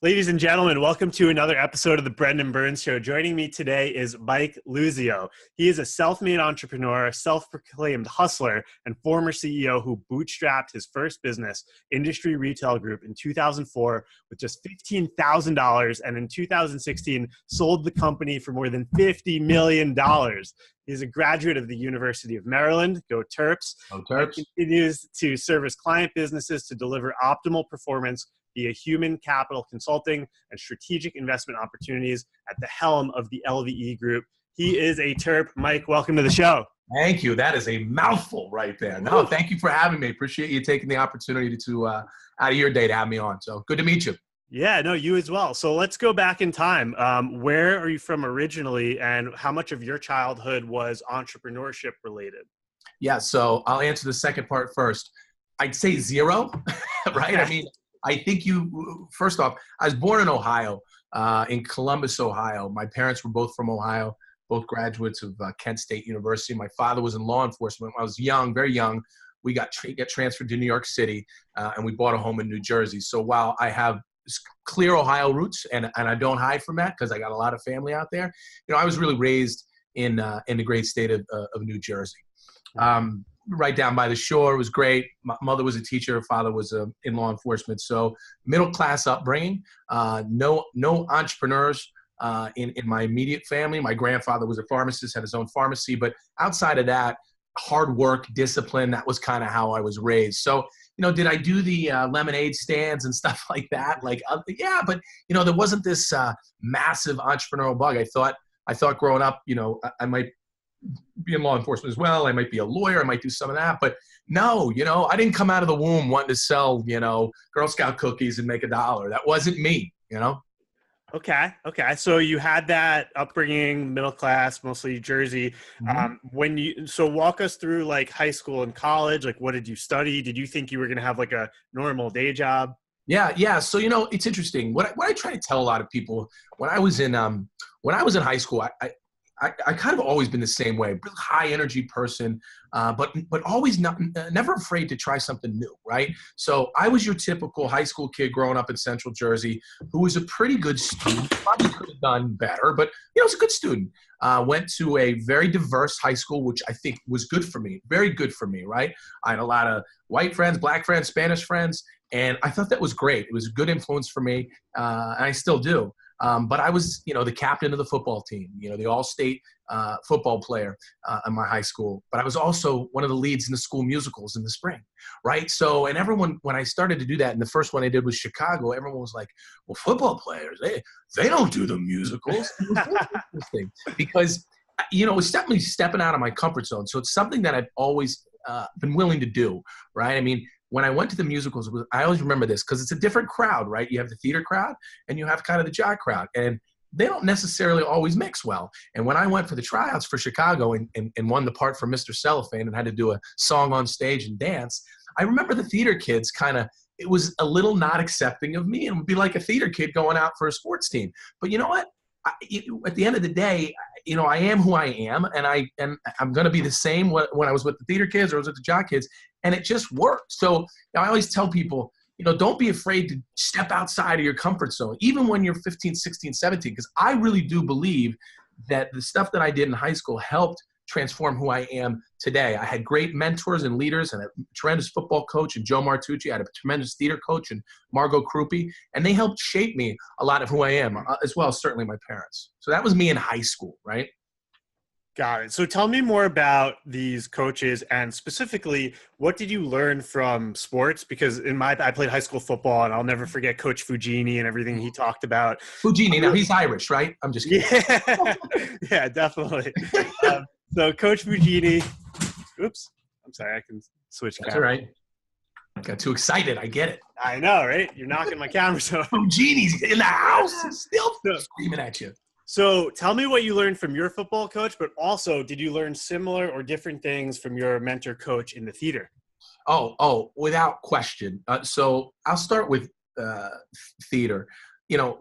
Ladies and gentlemen, welcome to another episode of the Brendan Burns Show. Joining me today is Mike Luzio. He is a self-made entrepreneur, self-proclaimed hustler, and former CEO who bootstrapped his first business, Industry Retail Group, in 2004 with just $15,000, and in 2016 sold the company for more than $50 million. He's a graduate of the University of Maryland. Go Terps. Go Terps. He continues to service client businesses to deliver optimal performance via human capital consulting and strategic investment opportunities at the helm of the LVE Group. He is a Terp. Mike, welcome to the show. Thank you. That is a mouthful right there. No, thank you for having me. Appreciate you taking the opportunity to out of your day to have me on. So good to meet you. Yeah, no, you as well. So let's go back in time. Where are you from originally, and how much of your childhood was entrepreneurship related? Yeah, so I'll answer the second part first. I'd say zero, right? I mean, I think first off, I was born in Ohio, in Columbus, Ohio. My parents were both from Ohio, both graduates of Kent State University. My father was in law enforcement. When I was young, very young, we got transferred to New York City, and we bought a home in New Jersey. So while I have clear Ohio roots, and I don't hide from that because I got a lot of family out there, I was really raised in the great state of New Jersey. Right down by the shore. It was great. My mother was a teacher. Father was in law enforcement. So middle-class upbringing. No entrepreneurs in my immediate family. My grandfather was a pharmacist, had his own pharmacy. But outside of that, hard work, discipline, that was kind of how I was raised. So, did I do the lemonade stands and stuff like that? Yeah, but, there wasn't this massive entrepreneurial bug. I thought growing up, I might be in law enforcement as well. I might be a lawyer. I might do some of that. But no, I didn't come out of the womb wanting to sell, Girl Scout cookies and make $1. That wasn't me, Okay. So you had that upbringing, middle class, mostly Jersey. Mm-hmm. So walk us through like high school and college. Like, what did you study? Did you think you were going to have like a normal day job? Yeah. So, it's interesting. What I try to tell a lot of people when I was in high school, I kind of always been the same way, really high energy person, but always never afraid to try something new, right? So I was your typical high school kid growing up in Central Jersey who was a pretty good student, probably could have done better, but was a good student. Went to a very diverse high school, which I think was good for me, very good for me, right? I had a lot of white friends, black friends, Spanish friends, and I thought that was great. It was a good influence for me, and I still do. But I was, the captain of the football team, the all-state football player in my high school. But I was also one of the leads in the school musicals in the spring, right? So, and everyone, when I started to do that, and the first one I did was Chicago, everyone was like, well, football players, they don't do the musicals. It was really interesting because, it's definitely stepping out of my comfort zone. So it's something that I've always been willing to do, right? I mean, when I went to the musicals, I always remember this because it's a different crowd, right? You have the theater crowd and you have kind of the jock crowd, and they don't necessarily always mix well. And when I went for the tryouts for Chicago and won the part for Mr. Cellophane and had to do a song on stage and dance, I remember the theater kids it was a little not accepting of me and would be like a theater kid going out for a sports team. But you know what? At the end of the day, I am who I am, and I'm going to be the same when I was with the theater kids or I was with the jock kids, and it just worked. So I always tell people, don't be afraid to step outside of your comfort zone, even when you're 15, 16, 17, because I really do believe that the stuff that I did in high school helped transform who I am today. I had great mentors and leaders and a tremendous football coach and Joe Martucci. I had a tremendous theater coach and Margot Krupe, and they helped shape me a lot of who I am, as well as certainly my parents. So that was me in high school, right? Got it. So tell me more about these coaches and specifically, what did you learn from sports? Because I played high school football, and I'll never forget Coach Fugini and everything he talked about. Fugini, now he's Irish, right? I'm just kidding. Yeah, definitely. So Coach Fugini, oops, I'm sorry, I can switch That's all right. Got too excited. I get it. I know, right? You're knocking my camera over. Fugini's in the house, still screaming at you. So tell me what you learned from your football coach, but also did you learn similar or different things from your mentor coach in the theater? Oh, without question. So I'll start with theater.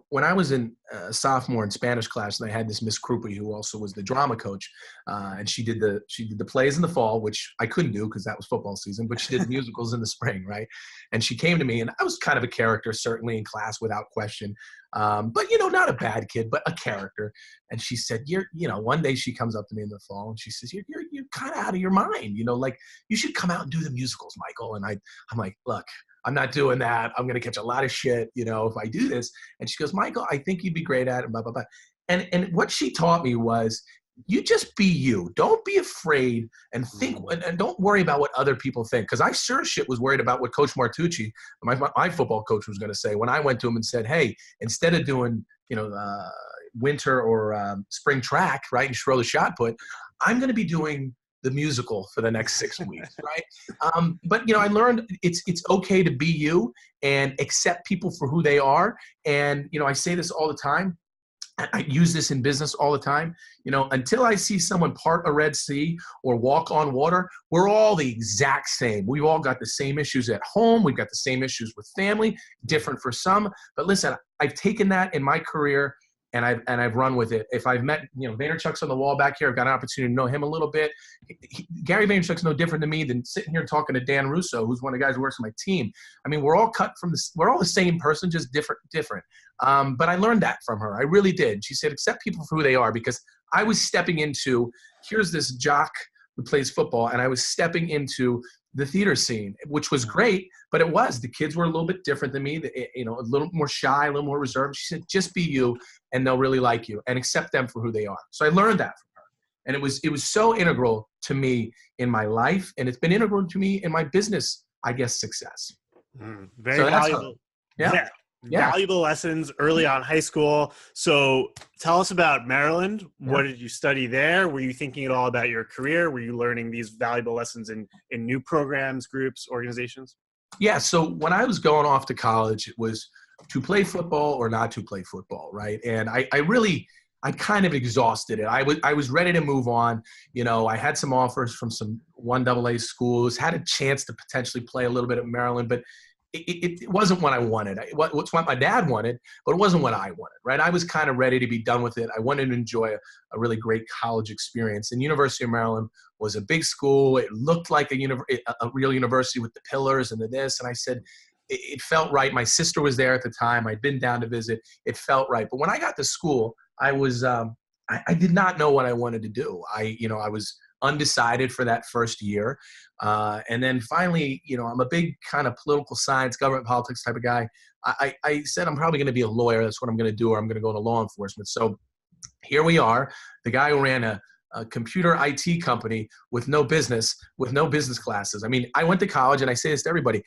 when I was in sophomore in Spanish class, and I had this Miss Krupa who also was the drama coach, and she did the plays in the fall, which I couldn't do because that was football season, but she did musicals in the spring, right? And she came to me, and I was kind of a character, certainly in class without question, but not a bad kid, but a character. And she said, one day she comes up to me in the fall, and she says, you're kind of out of your mind, like you should come out and do the musicals, Michael. And I'm like, look, I'm not doing that. I'm going to catch a lot of shit, if I do this. And she goes, Michael, I think you'd be great at it, blah, blah, blah. And what she taught me was, you just be you. Don't be afraid and think, and don't worry about what other people think. Because I sure shit was worried about what Coach Martucci, my football coach, was going to say when I went to him and said, hey, instead of doing, winter or spring track, right, and throw the shot put, I'm going to be doing the musical for the next 6 weeks, right? But I learned it's okay to be you and accept people for who they are. And I say this all the time. I use this in business all the time. Until I see someone part a Red Sea or walk on water, we're all the exact same. We've all got the same issues at home. We've got the same issues with family, different for some. But listen, I've taken that in my career and I've run with it. If I've met, Vaynerchuk's on the wall back here, I've got an opportunity to know him a little bit. Gary Vaynerchuk's no different to me than sitting here talking to Dan Russo, who's one of the guys who works on my team. I mean, we're all we're all the same person, just different. But I learned that from her. I really did. She said, accept people for who they are, because I was stepping into, here's this jock who plays football, and I was stepping into the theater scene, which was great, but the kids were a little bit different than me, a little more shy, a little more reserved. She said, just be you and they'll really like you, and accept them for who they are. So I learned that from her. And it was so integral to me in my life, and it's been integral to me in my business, I guess, success. Very valuable. Yeah. Valuable lessons early on in high school. So tell us about Maryland. What did you study there? Were you thinking at all about your career? Were you learning these valuable lessons in new programs, groups, organizations? Yeah. So when I was going off to college, it was to play football or not to play football, right? And I kind of exhausted it. I was ready to move on. I had some offers from some 1AA schools, had a chance to potentially play a little bit at Maryland, but it wasn't what I wanted. It's what my dad wanted, but it wasn't what I wanted, right? I was kind of ready to be done with it. I wanted to enjoy a really great college experience. And University of Maryland was a big school. It looked like a real university with the pillars and the this. And I said, it felt right. My sister was there at the time. I'd been down to visit. It felt right. But when I got to school, I was I did not know what I wanted to do. I was undecided for that first year. And then finally, I'm a big kind of political science, government politics type of guy. I said, I'm probably going to be a lawyer. That's what I'm going to do, or I'm going to go into law enforcement. So here we are, the guy who ran a computer IT company with no business classes. I mean, I went to college, and I say this to everybody,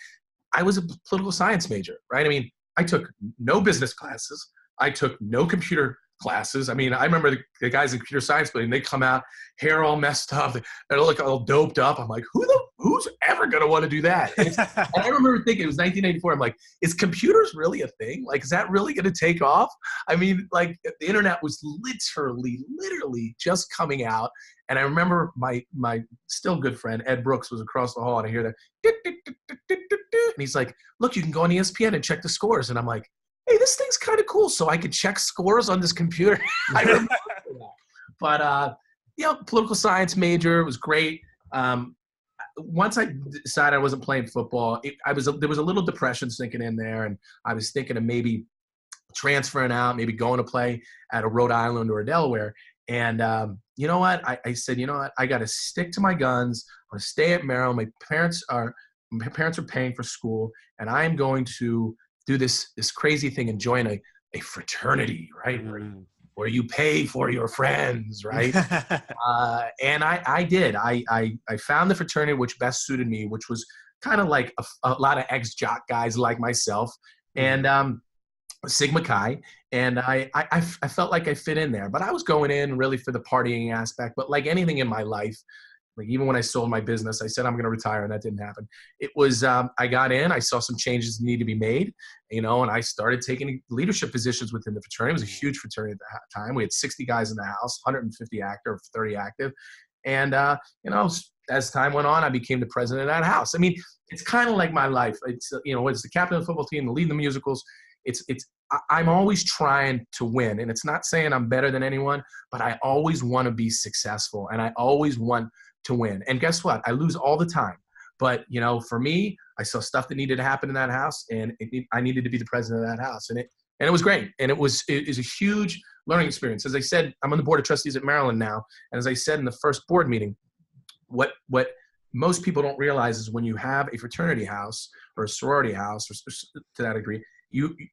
I was a political science major, right? I mean, I took no business classes. I took no computer classes. I mean, I remember the guys in computer science building, they come out, hair all messed up, they're like all doped up. I'm like, who's ever going to want to do that? And I remember thinking, it was 1984. I'm like, is computers really a thing? Like, is that really going to take off? I mean, like, the internet was literally just coming out. And I remember my still good friend, Ed Brooks, was across the hall, and I hear that, and he's like, look, you can go on ESPN and check the scores. And I'm like, hey, this thing's kind of cool. So I could check scores on this computer. I remember that. But, political science major, it was great. Once I decided I wasn't playing football, there was a little depression sinking in there. And I was thinking of maybe transferring out, maybe going to play at a Rhode Island or a Delaware. And you know what? I said, you know what? I got to stick to my guns. I'm going to stay at Maryland. My parents are paying for school, and I'm going to do this crazy thing and join a fraternity, right? Where you pay for your friends, right? And I did. I found the fraternity which best suited me, which was kind of like a lot of ex-jock guys like myself, and Sigma Chi. And I felt like I fit in there. But I was going in really for the partying aspect. But like anything in my life, like even when I sold my business, I said I'm going to retire, and that didn't happen. It was I got in, I saw some changes need to be made, and I started taking leadership positions within the fraternity. It was a huge fraternity at the time. We had 60 guys in the house, 150 active, 30 active, and as time went on, I became the president of that house. I mean, it's kind of like my life. It's it's the captain of the football team, the lead in the musicals. I'm always trying to win. And it's not saying I'm better than anyone, but I always want to be successful and I always want to win. And guess what? I lose all the time. But, you know, for me, I saw stuff that needed to happen in that house and I needed to be the president of that house. And it was great. And it was a huge learning experience. As I said, I'm on the board of trustees at Maryland now. And as I said in the first board meeting, what most people don't realize is when you have a fraternity house or a sorority house, or to that degree,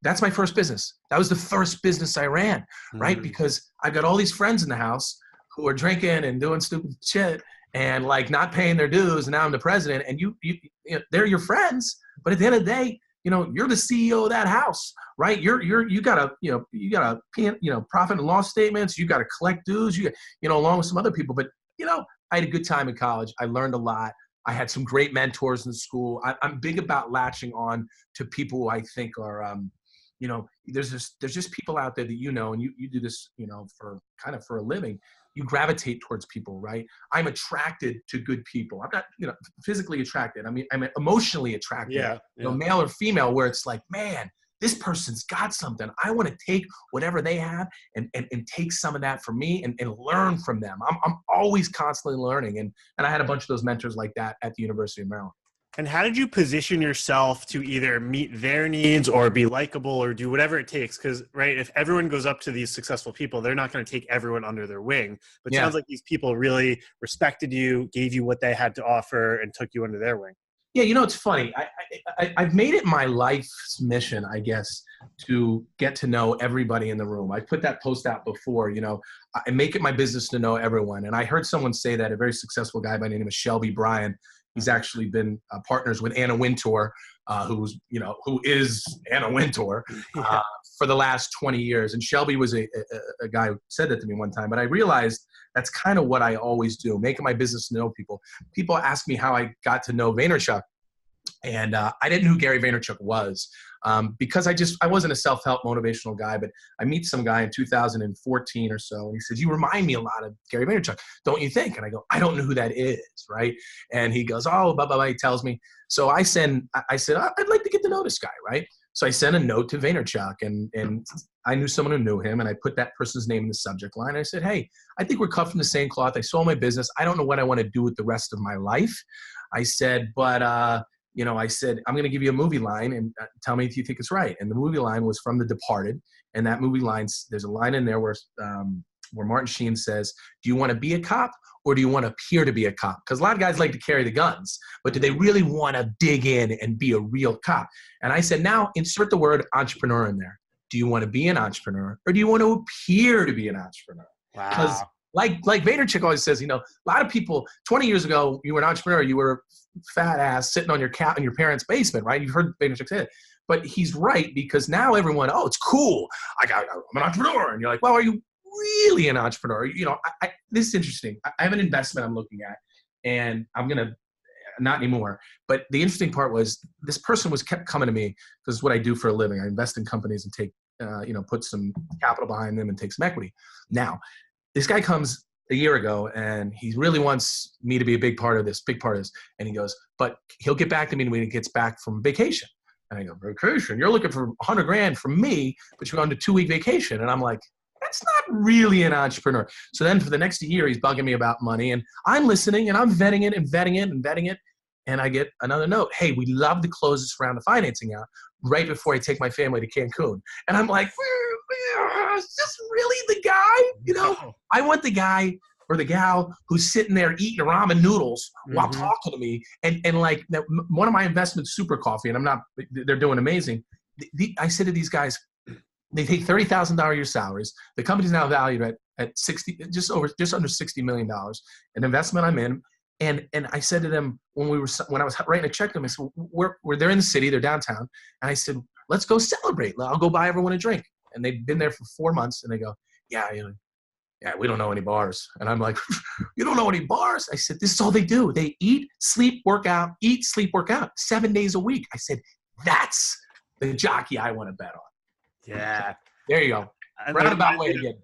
that's my first business. That was the first business I ran, right? Because I've got all these friends in the house who are drinking and doing stupid shit and like not paying their dues. And now I'm the president, and you know, they're your friends, but at the end of the day, you know, you're the CEO of that house, right? You gotta profit and loss statements. You gotta collect dues. Along with some other people. But you know, I had a good time in college. I learned a lot. I had some great mentors in school. I'm big about latching on to people who I think are, there's just people out there that and you do this, for a living. You gravitate towards people, right? I'm attracted to good people. I'm not, physically attracted. I mean, I'm emotionally attracted. Yeah. Male or female, where it's like, man, this person's got something. I want to take whatever they have and take some of that from me and learn from them. I'm always constantly learning. And I had a bunch of those mentors like that at the University of Maryland. And how did you position yourself to either meet their needs or be likable or do whatever it takes? Because, right, if everyone goes up to these successful people, they're not going to take everyone under their wing. But it sounds like these people really respected you, gave you what they had to offer, and took you under their wing. Yeah, it's funny. I've made it my life's mission, I guess, to get to know everybody in the room. I put that post out before, I make it my business to know everyone. And I heard someone say that, a very successful guy by the name of Shelby Bryan. He's actually been partners with Anna Wintour, who is Anna Wintour for the last 20 years. And Shelby was a guy who said that to me one time, but I realized that's kind of what I always do, making my business to know people. People ask me how I got to know Vaynerchuk. And I didn't know who Gary Vaynerchuk was because I wasn't a self-help motivational guy, but I meet some guy in 2014 or so, and he says, you remind me a lot of Gary Vaynerchuk, don't you think? And I go, I don't know who that is, right? And he goes, oh, blah, blah, blah, he tells me. So I said, I'd like to get to know this guy, right? So I sent a note to Vaynerchuk, and I knew someone who knew him, and I put that person's name in the subject line. I said, hey, I think we're cut from the same cloth. I sold my business. I don't know what I want to do with the rest of my life. I said, but I said, I'm going to give you a movie line and tell me if you think it's right. And the movie line was from The Departed. And that movie line, there's a line in there where Martin Sheen says, do you want to be a cop or do you want to appear to be a cop? Because a lot of guys like to carry the guns, but do they really want to dig in and be a real cop? And I said, now insert the word entrepreneur in there. Do you want to be an entrepreneur or do you want to appear to be an entrepreneur? Wow. Because like Vaynerchuk always says, a lot of people, 20 years ago, you were an entrepreneur, you were fat ass sitting on your couch in your parents' basement, right? You've heard Vaynerchuk say it. But he's right, because now everyone, oh, it's cool. I'm an entrepreneur. And you're like, well, are you really an entrepreneur? This is interesting. I have an investment I'm looking at, and I'm going to, not anymore. But the interesting part was this person kept coming to me, because it's what I do for a living. I invest in companies and take, put some capital behind them and take some equity. Now, this guy comes a year ago and he really wants me to be a big part of this. And he goes, but he'll get back to me when he gets back from vacation. And I go, vacation? You're looking for $100,000 from me, but you're on a 2-week vacation. And I'm like, that's not really an entrepreneur. So then for the next year, he's bugging me about money, and I'm listening and I'm vetting it. And I get another note. Hey, we'd love to close this round of financing out right before I take my family to Cancun. And I'm like, is this really the guy? No. I want the guy or the gal who's sitting there eating ramen noodles while talking to me. And like one of my investments, Super Coffee, and they're doing amazing. I said to these guys, they take $30,000 a year salaries. The company's now valued at just under $60 million. An investment I'm in. And I said to them when I was writing a check to them, I said, they're in the city, they're downtown. And I said, let's go celebrate. I'll go buy everyone a drink. And they've been there for 4 months, and they go, yeah, we don't know any bars. And I'm like, you don't know any bars? I said, this is all they do. They eat, sleep, work out, 7 days a week. I said, that's the jockey I want to bet on. Yeah. There you go. Roundabout way again.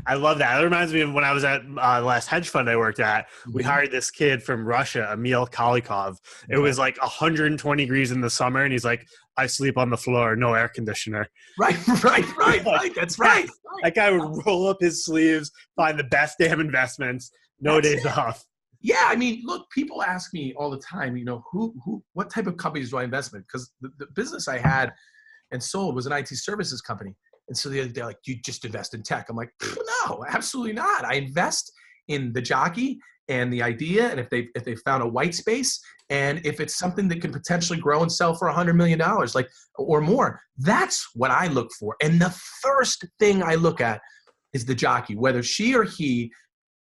I love that. It reminds me of when I was at the last hedge fund I worked at. We hired this kid from Russia, Emil Kalikov. It was like 120 degrees in the summer, and he's like, I sleep on the floor, no air conditioner. Right. That's right. That guy would roll up his sleeves, find the best damn investments, no That's days it. off. Yeah, I mean, look, people ask me all the time, what type of companies do I invest in? Because the business I had and sold was an IT services company. And so they're like, you just invest in tech. I'm like, no, absolutely not. I invest in the jockey and the idea. And if they found a white space, and if it's something that can potentially grow and sell for $100 million, like, or more, that's what I look for. And the first thing I look at is the jockey, whether she or he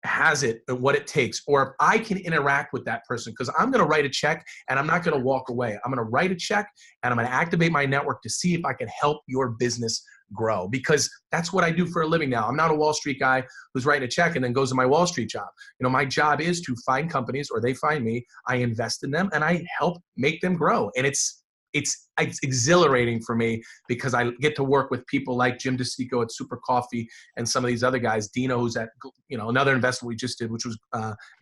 has it and what it takes, or if I can interact with that person, because I'm going to write a check and I'm not going to walk away. I'm going to write a check and I'm going to activate my network to see if I can help your business grow, because that's what I do for a living now. I'm not a Wall Street guy who's writing a check and then goes to my Wall Street job. My job is to find companies, or they find me, I invest in them and I help make them grow. And it's exhilarating for me, because I get to work with people like Jim DeSico at Super Coffee and some of these other guys. Dino, who's at another investment we just did, which was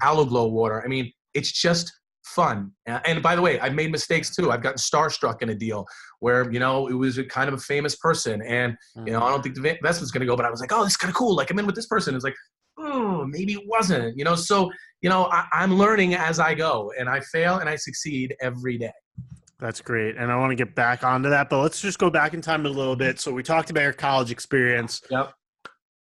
Aloe Glow Water. I mean, it's just fun. And by the way, I've made mistakes too. I've gotten starstruck in a deal where it was a kind of a famous person, and I don't think the investment's going to go, but I was like, oh, this is kind of cool. Like, I'm in with this person. It's like, oh, maybe it wasn't. So I'm learning as I go, and I fail and I succeed every day. That's great. And I want to get back onto that, but let's just go back in time a little bit. So we talked about your college experience. Yep.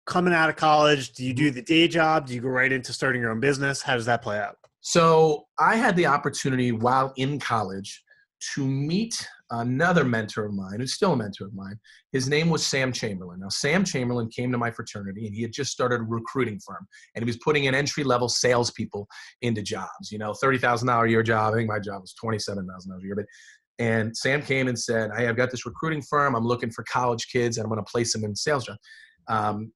Coming out of college, do you do the day job? Do you go right into starting your own business? How does that play out? So I had the opportunity while in college to meet another mentor of mine, who's still a mentor of mine. His name was Sam Chamberlain. Now, Sam Chamberlain came to my fraternity, and he had just started a recruiting firm, and he was putting in entry-level salespeople into jobs, $30,000 a year job. I think my job was $27,000 a year. And Sam came and said, hey, I've got this recruiting firm. I'm looking for college kids, and I'm going to place them in sales jobs.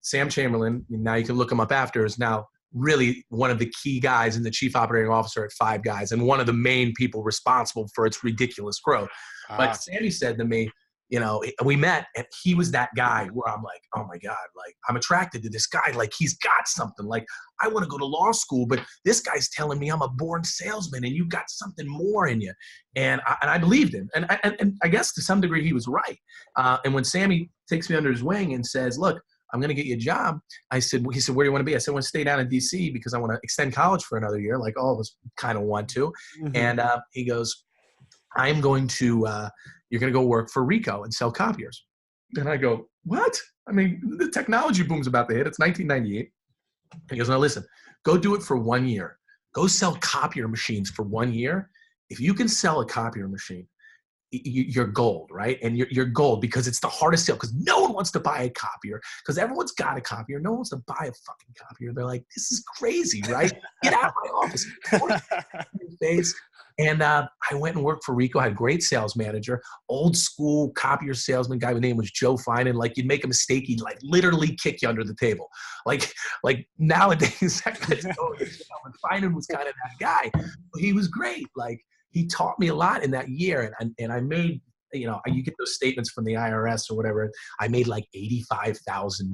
Sam Chamberlain, now you can look him up after, is now really one of the key guys and the chief operating officer at Five Guys, and one of the main people responsible for its ridiculous growth. But Sammy said to me, we met, and he was that guy where I'm like, oh my God, like, I'm attracted to this guy. Like, he's got something. Like, I want to go to law school, but this guy's telling me I'm a born salesman and you've got something more in you. And I believed him. And I guess to some degree he was right. And when Sammy takes me under his wing and says, look, I'm going to get you a job. He said, where do you want to be? I said, I want to stay down in DC because I want to extend college for another year. Like all of us kind of want to. Mm-hmm. And he goes, I'm going to, you're going to go work for Ricoh and sell copiers. And I go, what? I mean, the technology boom's about to hit. It's 1998. And he goes, now listen, go do it for 1 year. Go sell copier machines for 1 year. If you can sell a copier machine, you're gold, right? And you're gold because it's the hardest sale, because no one wants to buy a copier, because everyone's got a copier. No one wants to buy a fucking copier. They're like, this is crazy, right? Get out of my office. Face. And I went and worked for Ricoh. I had a great sales manager, old school copier salesman guy. His name was Joe Finan. Like, you'd make a mistake, he'd like literally kick you under the table. Like nowadays, that guy's going, Finan was kind of that guy. But he was great. Like, he taught me a lot in that year. And I made, you get those statements from the IRS or whatever. I made like $85,000,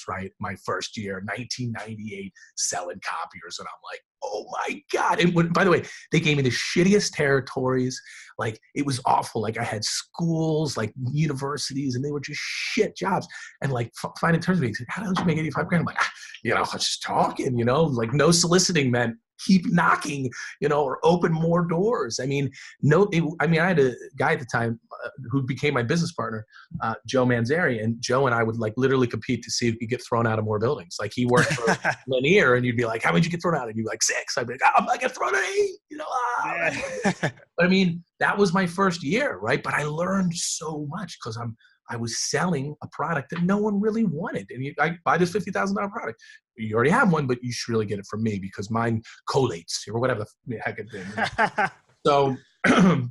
right? My first year, 1998, selling copiers. And I'm like, oh my God. And by the way, they gave me the shittiest territories. Like, it was awful. Like, I had schools, like universities, and they were just shit jobs. And like, finding terms of me, how the hell did you make 85 grand? I'm like, I was just talking, like no soliciting meant keep knocking, or open more doors. I mean, I had a guy at the time who became my business partner, Joe Manzari, and Joe and I would like literally compete to see if we could get thrown out of more buildings. Like, he worked for Linear, and you'd be like, how many did you get thrown out? And you'd be like, 6. I'd be like, I'm not getting thrown out 8, But I mean, that was my first year, right? But I learned so much because I was selling a product that no one really wanted. And I buy this $50,000 product. You already have one, but you should really get it from me because mine collates or whatever the heck it did. So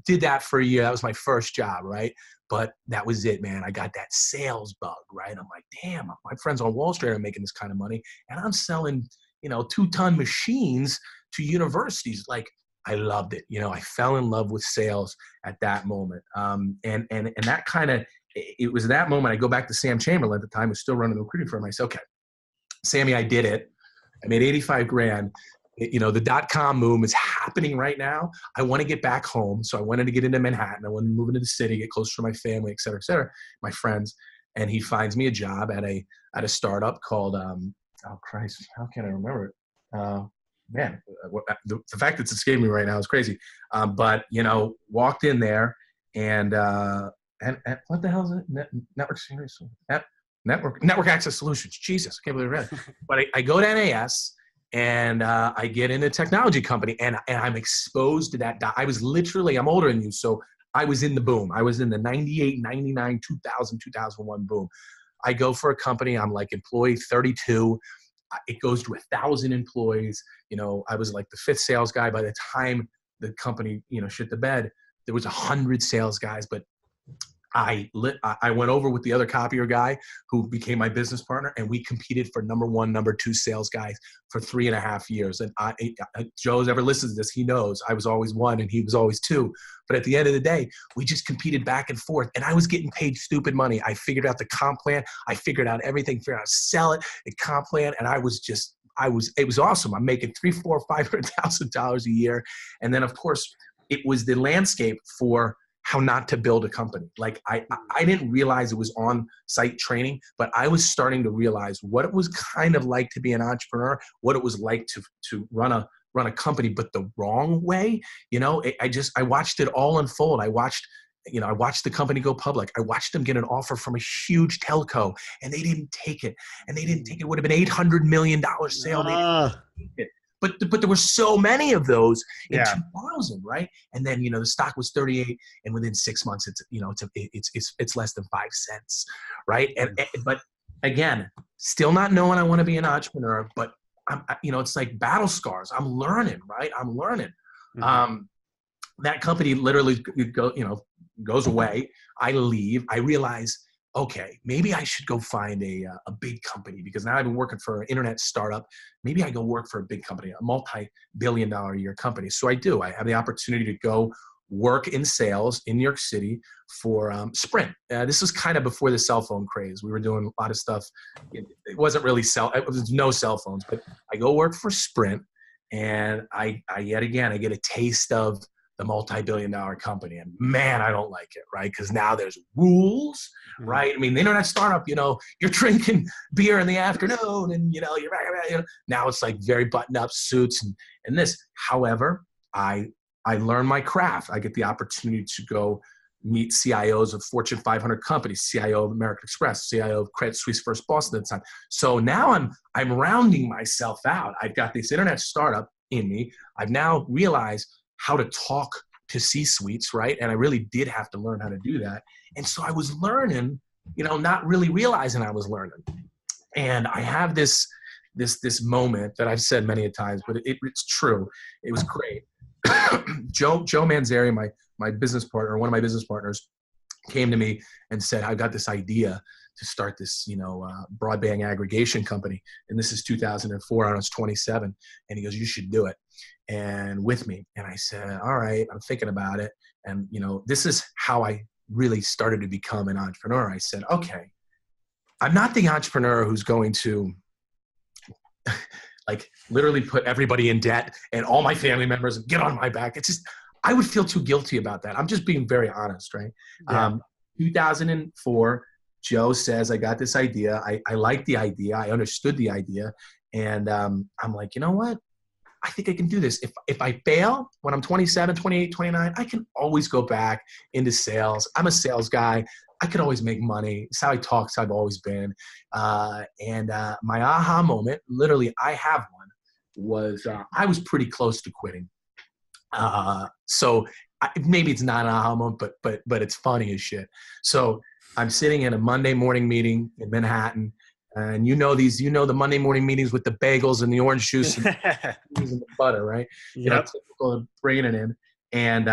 did that for a year. That was my first job, right? But that was it, man. I got that sales bug, right? I'm like, damn, my friends on Wall Street are making this kind of money. And I'm selling, 2-ton machines to universities. Like, I loved it. I fell in love with sales at that moment. And that kind of, it was that moment. I go back to Sam Chamberlain at the time, who's still running the recruiting firm. I said, okay, Sammy, I did it. I made 85 grand. The dot-com boom is happening right now. I want to get back home. So I wanted to get into Manhattan. I wanted to move into the city, get closer to my family, et cetera, my friends. And he finds me a job at a startup called, oh Christ, how can I remember it? Man, the fact that it's escaping me right now is crazy. But, walked in there and what the hell is it? Network Access Solutions. Jesus, I can't believe it. But I go to NAS and I get in a technology company and I'm exposed to that. I was literally, I'm older than you, so I was in the boom. I was in the 98, 99, 2000, 2001 boom. I go for a company. I'm like employee 32. It goes to 1,000 employees. I was like the 5th sales guy. By the time the company, shit the bed, there was 100 sales guys. But I went over with the other copier guy who became my business partner, and we competed for number 1, number 2 sales guys for 3.5 years. And Joe's ever listens to this, he knows I was always 1 and he was always 2. But at the end of the day, we just competed back and forth, and I was getting paid stupid money. I figured out the comp plan. I figured out everything, figured out how to sell it, the comp plan, and it was awesome. I'm making $300,000, $400,000, $500,000 a year. And then of course it was the landscape for how not to build a company. Like I didn't realize it was on-site training, but I was starting to realize what it was kind of like to be an entrepreneur, what it was like to run a company, but the wrong way. I watched it all unfold. I watched the company go public. I watched them get an offer from a huge telco, and they didn't take it. And they didn't take it. It would have been $800 million sale. They didn't take it. But there were so many of those in 2000, right? And then the stock was 38, and within 6 months, it's less than 5 cents, right? But again, still not knowing I want to be an entrepreneur, but it's like battle scars. I'm learning, right? I'm learning. Mm-hmm. That company literally goes away. I leave. I realize, okay, maybe I should go find a big company, because now I've been working for an internet startup. Maybe I go work for a big company, a multi-billion-dollar a year company. So I do. I have the opportunity to go work in sales in New York City for Sprint. This was kind of before the cell phone craze. We were doing a lot of stuff. It wasn't really it was no cell phones, but I go work for Sprint, and I yet again, I get a taste of the multi-billion-dollar company. And man, I don't like it, right? Because now there's rules, right? I mean, the internet startup, you're drinking beer in the afternoon, and now it's like very buttoned-up suits and this. However, I learn my craft. I get the opportunity to go meet CIOs of Fortune 500 companies, CIO of American Express, CIO of Credit Suisse First Boston at the time. So now I'm rounding myself out. I've got this internet startup in me. I've now realized how to talk to C-suites, right? And I really did have to learn how to do that. And so I was learning, not really realizing I was learning. And I have this moment that I've said many a times, but it's true. It was great. Joe Manzari, my business partner, one of my business partners, came to me and said, I've got this idea to start this, broadband aggregation company. And this is 2004. I was 27. And he goes, you should do it. And with me. And I said, all right, I'm thinking about it. And, this is how I really started to become an entrepreneur. I said, okay, I'm not the entrepreneur who's going to like literally put everybody in debt and all my family members get on my back. It's just, I would feel too guilty about that. I'm just being very honest, right? Yeah. 2004, Joe says, I got this idea. I like the idea. I understood the idea. And I'm like, you know what? I think I can do this. If I fail when I'm 27, 28, 29, I can always go back into sales. I'm a sales guy. I could always make money. It's how I talk. It's how I've always been. My aha moment, literally I have one, was I was pretty close to quitting. Maybe it's not an aha moment, but it's funny as shit. So I'm sitting in a Monday morning meeting in Manhattan. And the Monday morning meetings with the bagels and the orange juice and the butter, right? Yep. Typical bringing it in. And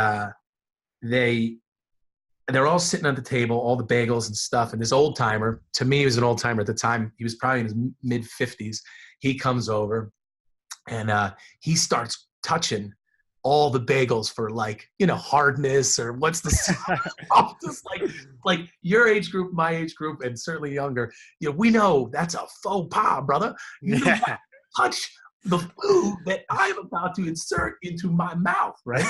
they're all sitting at the table, all the bagels and stuff. And this old timer, to me, he was an old timer at the time. He was probably in his mid 50s. He comes over and he starts touching all the bagels for hardness or what's the just like your age group, my age group, and certainly younger. We know that's a faux pas, brother. You touch the food that I'm about to insert into my mouth, right?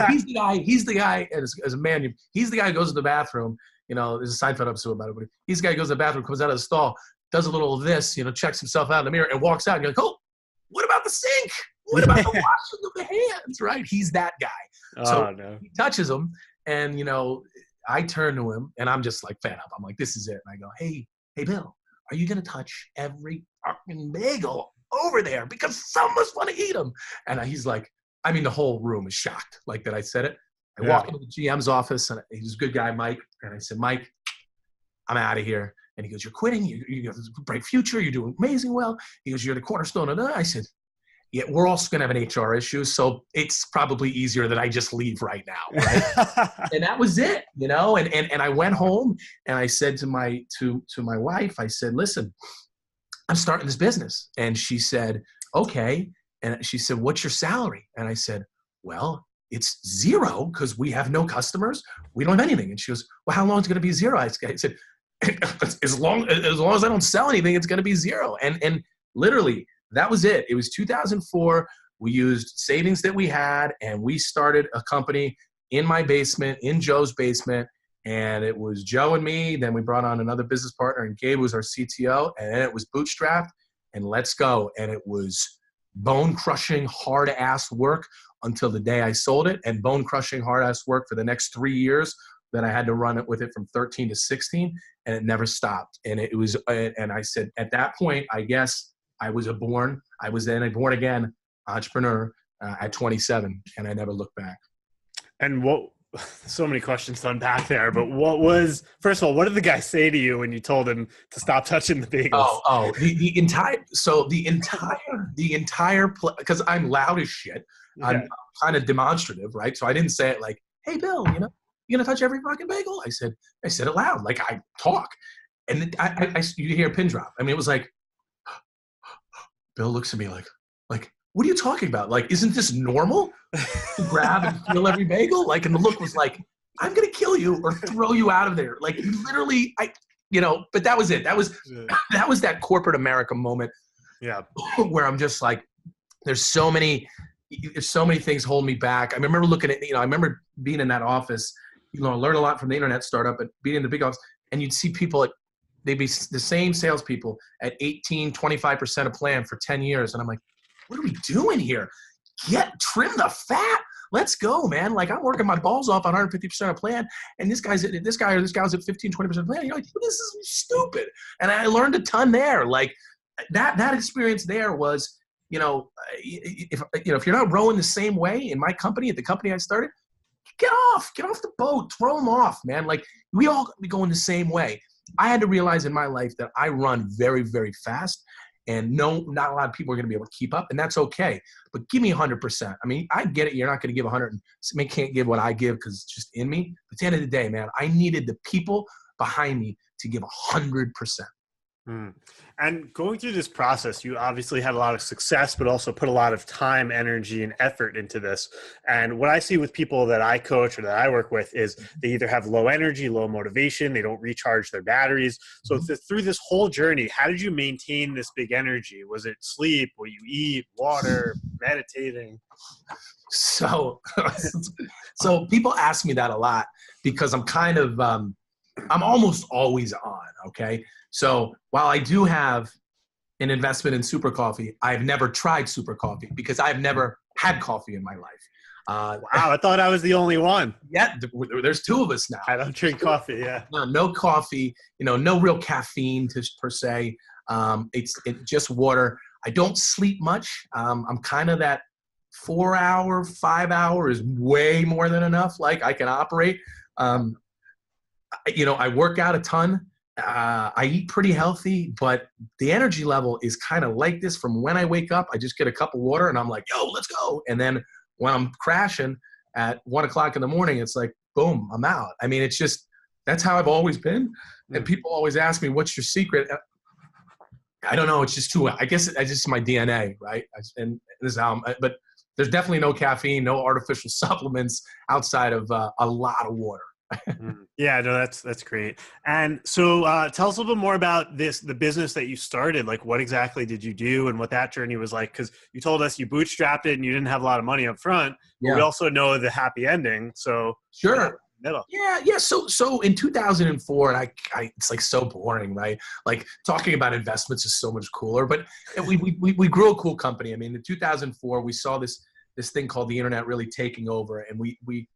He's the guy, as a man, he's the guy who goes to the bathroom, there's a Seinfeld episode about it, but he's the guy who goes to the bathroom, comes out of the stall, does a little of this, checks himself out in the mirror and walks out and you're like, oh, what about the sink? What about the washing of the hands, right? He's that guy. So he touches him and, I turn to him and I'm just like fed up. I'm like, this is it. And I go, hey, Bill, are you going to touch every fucking bagel over there? Because someone's going to eat them. And he's like, the whole room is shocked like that I said it. I walk into the GM's office and he's a good guy, Mike. And I said, Mike, I'm out of here. And he goes, you're quitting. You have a bright future. You're doing amazing well. He goes, you're the cornerstone of that. I said, yeah, we're also going to have an HR issue. So it's probably easier that I just leave right now. Right. And that was it, and I went home and I said to my wife, I said, listen, I'm starting this business. And she said, okay. And she said, what's your salary? And I said, well, it's zero because we have no customers. We don't have anything. And she goes, well, how long is it going to be zero? I said, as long as I don't sell anything, it's going to be zero. And literally, that was it. It was 2004. We used savings that we had, and we started a company in my basement, in Joe's basement, and it was Joe and me. Then we brought on another business partner, and Gabe was our CTO, and then it was bootstrapped, and let's go. And it was bone-crushing, hard-ass work until the day I sold it, and bone-crushing, hard-ass work for the next 3 years that I had to run it with it from 13 to 16, and it never stopped. And it was, and I said, at that point, I guess, I was then a born again entrepreneur at 27, and I never looked back. And so many questions to unpack there, but first of all, what did the guy say to you when you told him to stop touching the bagels? The entire because I'm loud as shit. Okay. I'm kind of demonstrative, right? So I didn't say it like, hey, Bill, you gonna touch every fucking bagel? I said it loud, like I talk. And you hear a pin drop. It was like, Bill looks at me like, what are you talking about? Like, isn't this normal to grab and feel every bagel? Like, and the look was like, I'm going to kill you or throw you out of there. Like, literally, but that was it. That was that corporate America moment. Yeah. Where I'm just like, there's so many things holding me back. I remember looking at, I remember being in that office, I learned a lot from the internet startup, but being in the big office, and you'd see people they'd be the same salespeople at 18, 25% of plan for 10 years. And I'm like, what are we doing here? Trim the fat. Let's go, man. Like, I'm working my balls off on 150% of plan. And this guy's at 15, 20% of plan. You're like, this is stupid. And I learned a ton there. Like that experience there was, if you're not rowing the same way in my company, at the company I started, get off the boat, throw them off, man. Like, we all be going the same way. I had to realize in my life that I run very, very fast, and not a lot of people are going to be able to keep up, and that's okay. But give me 100%. I get it. You're not going to give 100. Can't give what I give because it's just in me. But at the end of the day, man, I needed the people behind me to give 100%. And going through this process, you obviously had a lot of success, but also put a lot of time, energy, and effort into this. And what I see with people that I coach or that I work with is they either have low energy, low motivation, they don't recharge their batteries. So through this whole journey, how did you maintain this big energy? Was it sleep? Will you eat, water, meditating? So people ask me that a lot because I'm kind of, I'm almost always on, okay? So while I do have an investment in Super Coffee, I've never tried Super Coffee because I've never had coffee in my life. Wow, I thought I was the only one. Yeah, there's two of us now. I don't drink coffee, yeah. No coffee, no real caffeine per se. It's just water. I don't sleep much. I'm kind of that 4 hour, 5 hour is way more than enough. Like, I can operate. I work out a ton. I eat pretty healthy, but the energy level is kind of like this from when I wake up. I just get a cup of water and I'm like, yo, let's go. And then when I'm crashing at 1 o'clock in the morning, it's like, boom, I'm out. It's just, that's how I've always been. And people always ask me, what's your secret? I don't know. It's just I guess it's just my DNA, right? And this is how but there's definitely no caffeine, no artificial supplements outside of a lot of water. Yeah, no, that's great. And so tell us a little bit more about the business that you started. Like, what exactly did you do and what that journey was like? Because you told us you bootstrapped it and you didn't have a lot of money up front, but we Yeah, also know the happy ending. So yeah, sure. middle. Yeah. So in 2004, and it's like so boring, right? Like talking about investments is so much cooler. But we grew a cool company. I mean, in 2004, we saw this thing called the internet really taking over, and we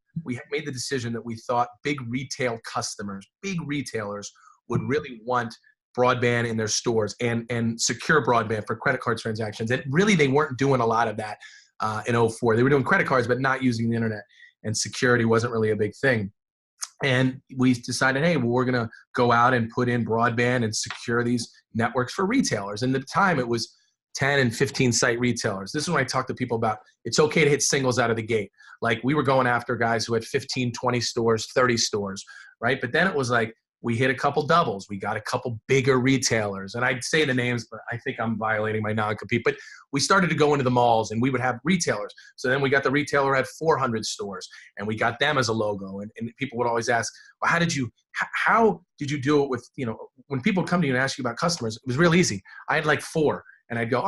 made the decision that we thought big retailers would really want broadband in their stores and secure broadband for credit card transactions. And really, they weren't doing a lot of that in '04. They were doing credit cards, but not using the internet. And security wasn't really a big thing. And we decided, hey, well, we're going to go out and put in broadband and secure these networks for retailers. And at the time, it was 10 and 15 site retailers. This is when I talk to people about it's okay to hit singles out of the gate. Like we were going after guys who had 15, 20 stores, 30 stores, right? But then it was like we hit a couple doubles. We got a couple bigger retailers. And I'd say the names, but I think I'm violating my non-compete. But we started to go into the malls and we would have retailers. So then we got the retailer at 400 stores and we got them as a logo. And people would always ask, well, how did you do it with, when people come to you and ask you about customers, it was real easy. I had like 4. And I'd go,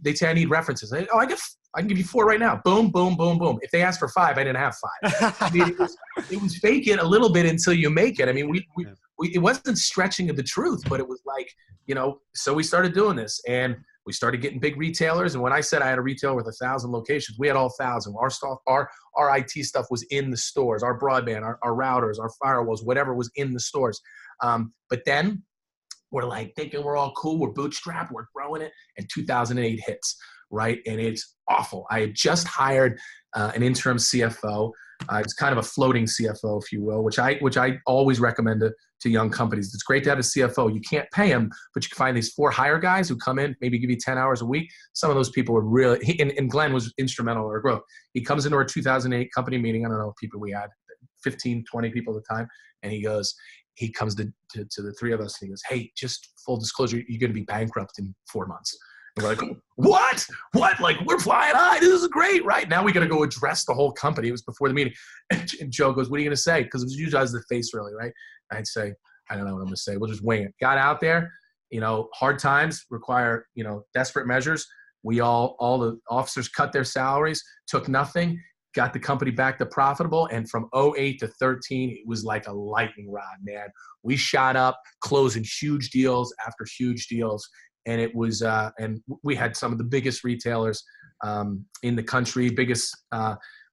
they'd say, I need references. I can give you 4 right now. Boom, boom, boom, boom. If they asked for 5, I didn't have 5. I mean, it was fake it a little bit until you make it. I mean, it wasn't stretching of the truth, but it was like, so we started doing this and we started getting big retailers. And when I said I had a retailer with 1,000 locations, we had all 1,000. Our stuff, our IT stuff was in the stores, our broadband, our routers, our firewalls, whatever was in the stores. But then we're like thinking we're all cool. We're bootstrapped. We're growing it. And 2008 hits, right? And it's awful. I had just hired an interim CFO. It's kind of a floating CFO, if you will, which I always recommend to young companies. It's great to have a CFO. You can't pay them, but you can find these 4 hire guys who come in, maybe give you 10 hours a week. Some of those people are really, and Glenn was instrumental in our growth. He comes into our 2008 company meeting. I don't know, people we had, 15, 20 people at the time. And he comes to the 3 of us and he goes, hey, just full disclosure, you're going to be bankrupt in 4 months. And we're like, what? Like, we're flying high. This is great, right? Now we got to go address the whole company. It was before the meeting. And Joe goes, what are you going to say? Because it was usually the face really, right? I'd say, I don't know what I'm going to say. We'll just wing it. Got out there. Hard times require, desperate measures. All the officers cut their salaries, took nothing, got the company back to profitable. And from '08 to 13, it was like a lightning rod, man. We shot up, closing huge deals after huge deals. And it was, and we had some of the biggest retailers in the country,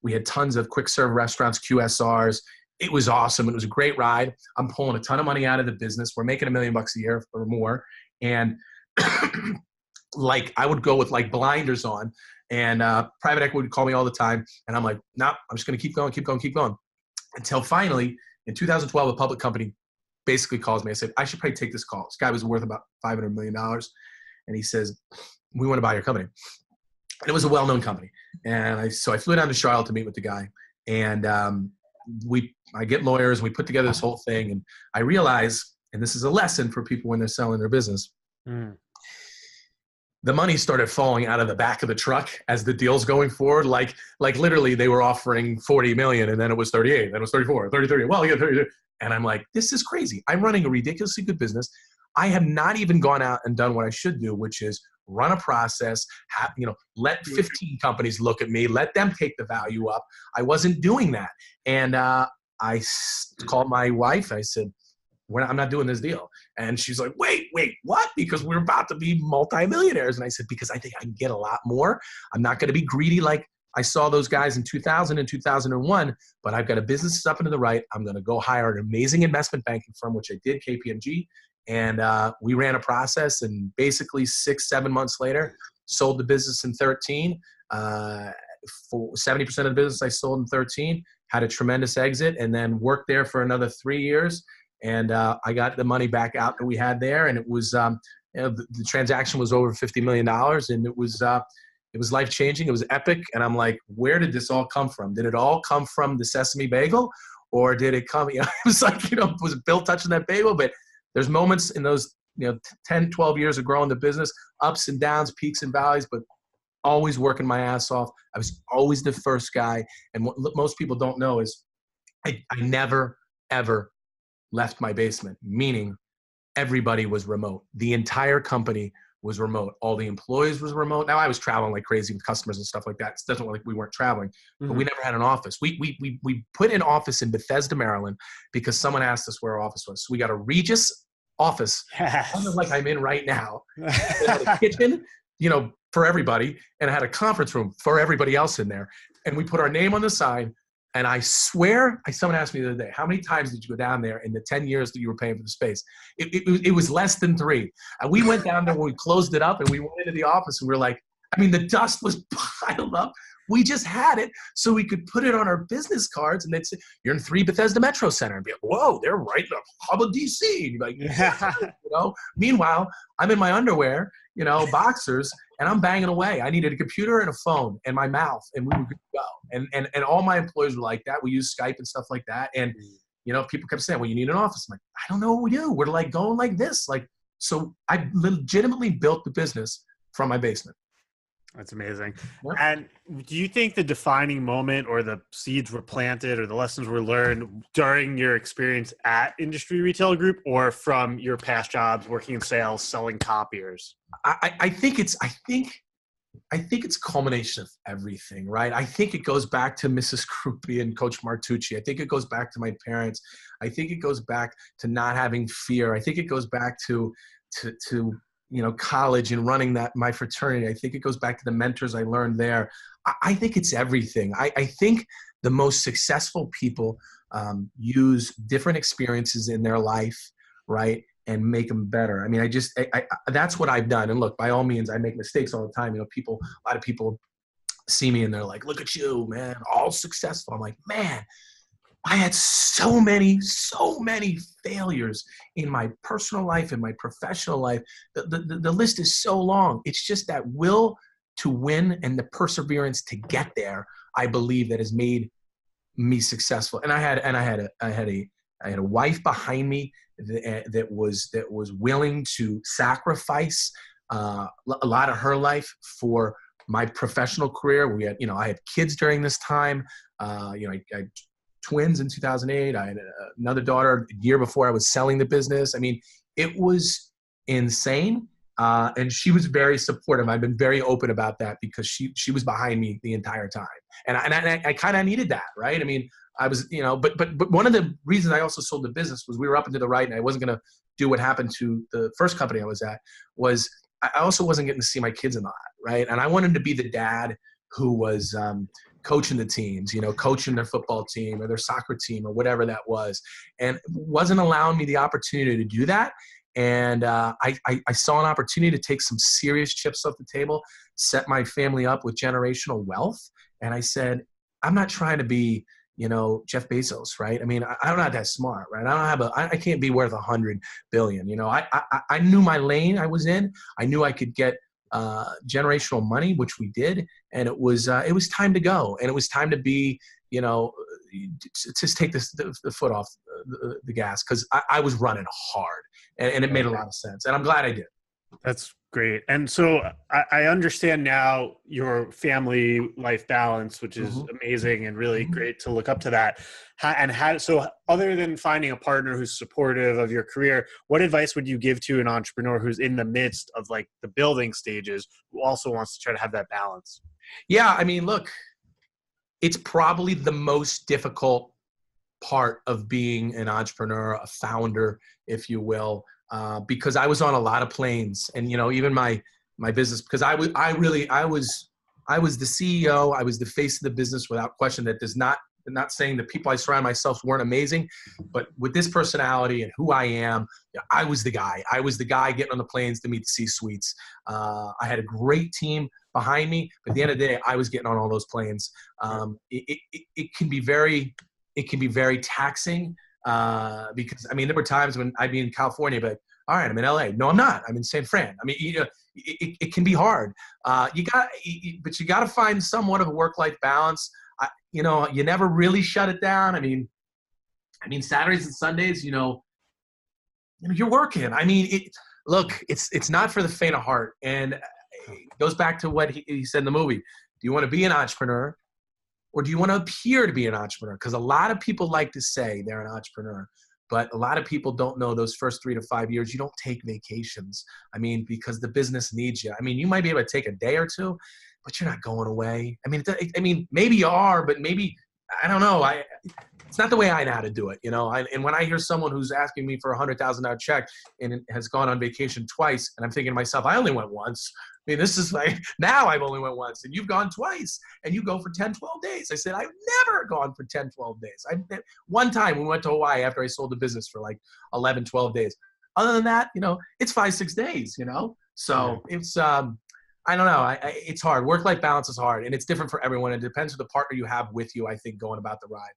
we had tons of quick serve restaurants, QSRs. It was awesome. It was a great ride. I'm pulling a ton of money out of the business. We're making $1 million a year or more. And like, I would go with like blinders on, and private equity would call me all the time. And I'm like, nah, I'm just going to keep going. Until finally, in 2012, a public company basically calls me. I said, I should probably take this call. This guy was worth about $500 million. And he says, we want to buy your company. And it was a well-known company. And so I flew down to Charlotte to meet with the guy. And I get lawyers, and we put together this whole thing. And I realize, and this is a lesson for people when they're selling their business, the money started falling out of the back of the truck as the deal's going forward. Like literally they were offering 40 million, and then it was 38, then it was 34, 30. Well, yeah, 30. And I'm like, this is crazy. I'm running a ridiculously good business. I have not even gone out and done what I should do, which is run a process, let 15 companies look at me, let them take the value up. I wasn't doing that. And I called my wife. I said, I'm not doing this deal. And she's like, wait, what? Because we're about to be multimillionaires. And I said, because I think I can get a lot more. I'm not going to be greedy like I saw those guys in 2000 and 2001, but I've got a business up and to the right. I'm going to go hire an amazing investment banking firm, which I did, KPMG. And we ran a process, and basically 6-7 months later, sold the business in 13. For 70% of the business I sold in 13, had a tremendous exit, and then worked there for another 3 years. And I got the money back out that we had there. And it was, the transaction was over $50 million, and it was life-changing. It was epic. And I'm like, where did this all come from? Did it all come from the sesame bagel, or did it come, it was like, was Bill touching that bagel? But there's moments in those, 10, 12 years of growing the business, ups and downs, peaks and valleys, but always working my ass off. I was always the first guy. And what most people don't know is I never ever left my basement, meaning everybody was remote. The entire company was remote. All the employees was remote. Now I was traveling like crazy with customers and stuff like that. It doesn't look like we weren't traveling, but we never had an office. We put an office in Bethesda, Maryland, because someone asked us where our office was. So we got a Regis office, kind of like I'm in right now. It had a kitchen, for everybody, and I had a conference room for everybody else in there. And we put our name on the sign. And I swear, someone asked me the other day, how many times did you go down there in the 10 years that you were paying for the space? It was less than 3. And we went down there when we closed it up, and we went into the office, and we were like, the dust was piled up. We just had it so we could put it on our business cards, and they'd say, you're in 3 Bethesda Metro Center. And be like, whoa, they're right in the hub of DC. And you'd be like, Meanwhile, I'm in my underwear, boxers, and I'm banging away. I needed a computer and a phone and my mouth, and we were good to go. And all my employees were like that. We use Skype and stuff like that. And, people kept saying, well, you need an office. I'm like, I don't know what we do. We're like going like this. So I legitimately built the business from my basement. That's amazing. Yeah. And do you think the defining moment or the seeds were planted or the lessons were learned during your experience at Industry Retail Group or from your past jobs working in sales, selling copiers? I think it's a culmination of everything, right? I think it goes back to Mrs. Krupe and Coach Martucci. I think it goes back to my parents. I think it goes back to not having fear. I think it goes back to college and running my fraternity. I think it goes back to the mentors I learned there. I think it's everything. I think the most successful people use different experiences in their life, right, and make them better. That's what I've done. And look, by all means, I make mistakes all the time. A lot of people see me and they're like, look at you, man, all successful. I'm like, man, I had so many failures in my personal life, in my professional life. The list is so long. It's just that will to win and the perseverance to get there, I believe, that has made me successful. And I had a wife behind me that was willing to sacrifice a lot of her life for my professional career. I had kids during this time. I twins in 2008. I had another daughter a year before I was selling the business. It was insane. And she was very supportive. I've been very open about that because she was behind me the entire time. And I kind of needed that, right? I was, but one of the reasons I also sold the business was we were up and to the right, and I wasn't going to do what happened to the first company I was at. Was I also wasn't getting to see my kids a lot, right? And I wanted to be the dad who was coaching the teams, coaching their football team or their soccer team or whatever that was, and wasn't allowing me the opportunity to do that. And I saw an opportunity to take some serious chips off the table, set my family up with generational wealth. And I said, I'm not trying to be, Jeff Bezos, right? I'm not that smart, right? I can't be worth 100 billion. I knew my lane I was in. I knew I could get generational money, which we did. And it was time to go. And it was time to be, just take the foot off the gas, because I was running hard, and it made a lot of sense. And I'm glad I did. That's great. And so I understand now your family life balance, which is amazing and really great to look up to that. So other than finding a partner who's supportive of your career, what advice would you give to an entrepreneur who's in the midst of like the building stages, who also wants to try to have that balance? Yeah. Look, it's probably the most difficult part of being an entrepreneur, a founder, if you will, because I was on a lot of planes, and even my business, because I was the CEO, I was the face of the business without question. That does not, I'm not saying the people I surround myself weren't amazing, but with this personality and who I am, I was the guy. I was the guy getting on the planes to meet the C-suites. I had a great team behind me, but at the end of the day, I was getting on all those planes. It can be very taxing, because there were times when I'd be in California, but all right, I'm in LA. No, I'm not. I'm in San Fran. It can be hard. But you got to find somewhat of a work-life balance. You never really shut it down. Saturdays and Sundays, you're working. Look, it's not for the faint of heart. And it goes back to what he said in the movie. Do you want to be an entrepreneur? or do you want to appear to be an entrepreneur? Because a lot of people like to say they're an entrepreneur, but a lot of people don't know those first 3 to 5 years, you don't take vacations. I mean, because the business needs you. I mean, you might be able to take a day or two, but you're not going away. I mean, maybe you are, but maybe, I don't know. It's not the way I know how to do it, you know? And when I hear someone who's asking me for a $100,000 check and has gone on vacation twice, and I'm thinking to myself, I only went once. I mean, this is like, now I've only went once, and you've gone twice, and you go for 10, 12 days. I said, I've never gone for 10, 12 days. One time we went to Hawaii after I sold the business for like 11, 12 days. Other than that, you know, it's 5, 6 days, you know? So it's, I don't know. It's hard. Work-life balance is hard, and it's different for everyone. It depends on the partner you have with you, I think, going about the ride.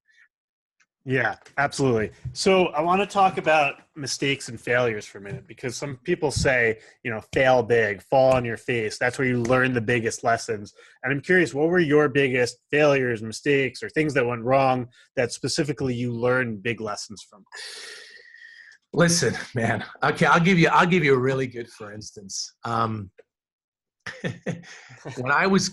Yeah, absolutely. So I want to talk about mistakes and failures for a minute, because some people say, you know, fail big, fall on your face. That's where you learn the biggest lessons. And I'm curious, what were your biggest failures, mistakes, or things that went wrong that specifically you learned big lessons from? Listen, man. Okay, I'll give you a really good for instance. When I was,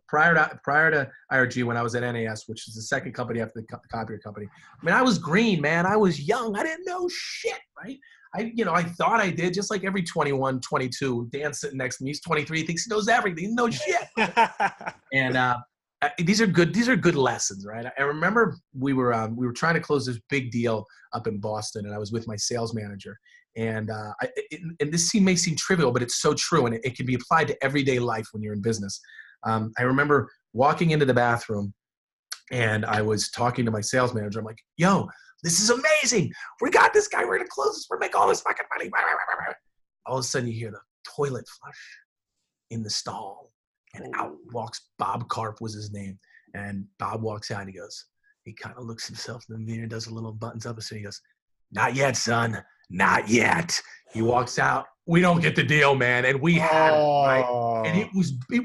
prior to IRG, when I was at NAS, which is the second company after the copier company. I mean, I was green, man. I was young. I didn't know shit, right? I thought I did, just like every 21, 22. Dan's sitting next to me. He's 23. He thinks he knows everything. He knows shit. And these are good lessons, right? I remember we were trying to close this big deal up in Boston, and I was with my sales manager. And and this may seem trivial, but it's so true, and it can be applied to everyday life when you're in business. I remember walking into the bathroom, and I was talking to my sales manager. I'm like, "Yo, this is amazing! We got this guy. We're gonna close this. We're gonna make all this fucking money." All of a sudden, you hear the toilet flush in the stall, and out walks Bob Karp, was his name. And Bob walks out. And he kind of looks himself in the mirror, does a little buttons up his head. He goes, "Not yet, son. Not yet." He walks out. We don't get the deal, man. And we had it, right? And it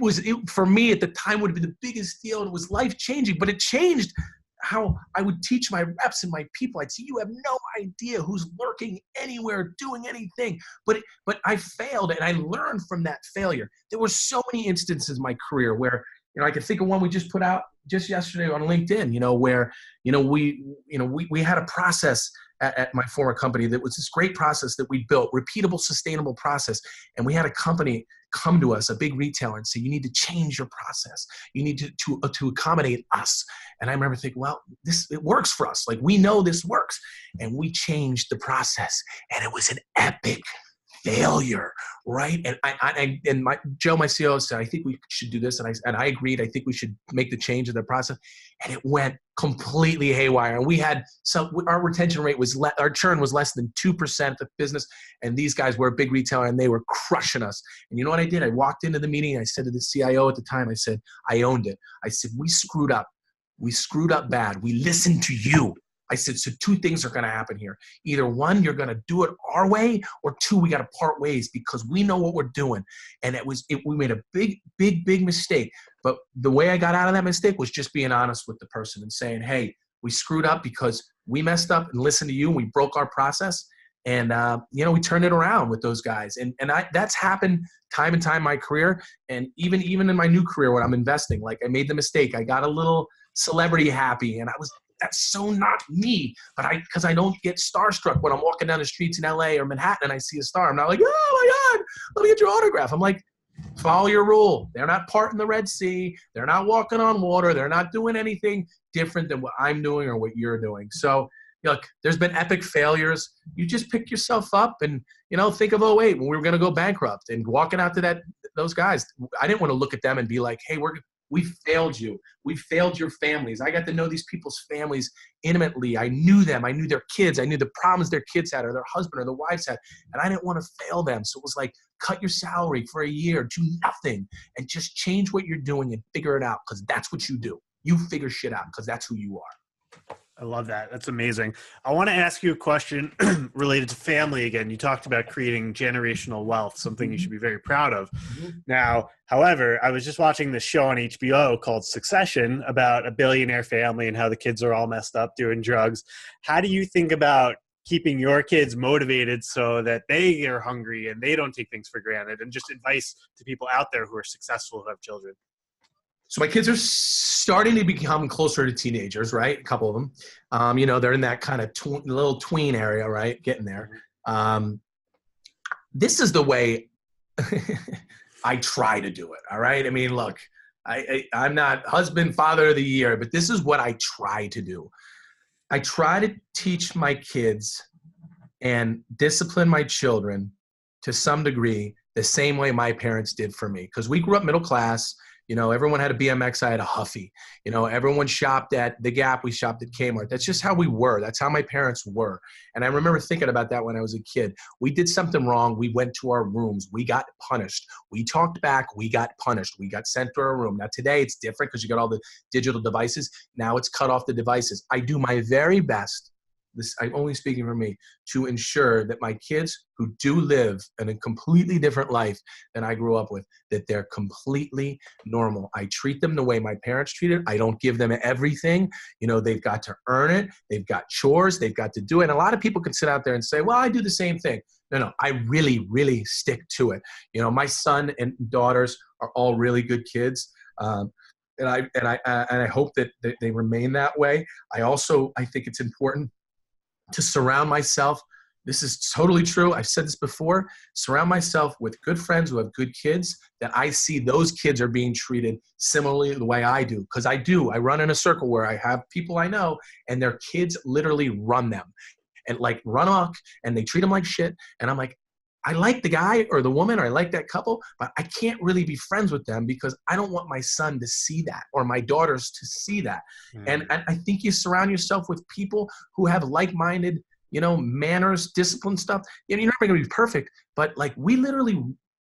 was for me at the time would have been the biggest deal. And it was life-changing, but it changed how I would teach my reps and my people. I'd say, you have no idea who's lurking anywhere, doing anything. But I failed, and I learned from that failure. There were so many instances in my career where, I can think of one we just put out just yesterday on LinkedIn, where, we had a process at my former company that was this great process that we built, repeatable, sustainable process. And we had a company come to us, a big retailer, and say, you need to change your process. You need to accommodate us. And I remember thinking, well, it works for us. Like, we know this works. And we changed the process, and it was an epic failure, right? And Joe, my CEO, said, I think we should do this. And I agreed. I think we should make the change in the process. And it went completely haywire. And we had our retention rate our churn was less than 2% of business. And these guys were a big retailer, and they were crushing us. And you know what I did? I walked into the meeting, and I said to the CIO at the time, I said, I owned it. I said, we screwed up. We screwed up bad. We listened to you. I said, so 2 things are going to happen here. Either 1, you're going to do it our way, or 2, we got to part ways because we know what we're doing. And we made a big mistake. But the way I got out of that mistake was just being honest with the person and saying, hey, we screwed up because we messed up and listened to you, and we broke our process. And, we turned it around with those guys. And that's happened time and time in my career. And even in my new career when I'm investing, like, I made the mistake. I got a little celebrity happy, and that's so not me, but because I don't get starstruck when I'm walking down the streets in LA or Manhattan and I see a star. I'm not like, oh my God, let me get your autograph. I'm like, follow your rule. They're not parting the Red Sea. They're not walking on water. They're not doing anything different than what I'm doing or what you're doing. So look, there's been epic failures. You just pick yourself up and, think of 08 when we were going to go bankrupt and walking out to those guys. I didn't want to look at them and be like, hey, we failed you. We failed your families. I got to know these people's families intimately. I knew them. I knew their kids. I knew the problems their kids had or their husband or their wives had. And I didn't want to fail them. So it was like, cut your salary for a year, do nothing, and just change what you're doing and figure it out, because that's what you do. You figure shit out because that's who you are. I love that. That's amazing. I want to ask you a question related to family again. You talked about creating generational wealth, something you should be very proud of. Now, however, I was just watching this show on HBO called Succession about a billionaire family and how the kids are all messed up doing drugs. How do you think about keeping your kids motivated so that they are hungry and they don't take things for granted, and just advice to people out there who are successful who have children? So my kids are starting to become closer to teenagers, right? A couple of them. They're in that kind of little tween area, right? Getting there. This is the way I try to do it, all right? I mean, look, I'm not husband, father of the year, but this is what I try to do. I try to teach my kids and discipline my children to some degree the same way my parents did for me. Because we grew up middle class. Everyone had a BMX. I had a Huffy. Everyone shopped at the Gap. We shopped at Kmart. That's just how we were. That's how my parents were. And I remember thinking about that when I was a kid. We did something wrong. We went to our rooms. We got punished. We talked back. We got punished. We got sent to our room. Now today it's different because you got all the digital devices. Now it's cut off the devices. I do my very best. I'm only speaking for me, to ensure that my kids who do live in a completely different life than I grew up with, that they're completely normal. I treat them the way my parents treated. I don't give them everything. They've got to earn it. They've got chores. They've got to do it. And a lot of people can sit out there and say, well, I do the same thing. No, I really, really stick to it. My son and daughters are all really good kids. And I hope that they remain that way. I think it's important to surround myself. This is totally true. I've said this before. Surround myself with good friends who have good kids, that I see those kids are being treated similarly the way I do. Because I do. I run in a circle where I have people I know and their kids literally run them and run amok, and they treat them like shit. And I'm like, I like the guy or the woman, or I like that couple, but I can't really be friends with them because I don't want my son to see that or my daughters to see that. And I think you surround yourself with people who have like-minded, manners, discipline stuff. You're not going to be perfect, but we literally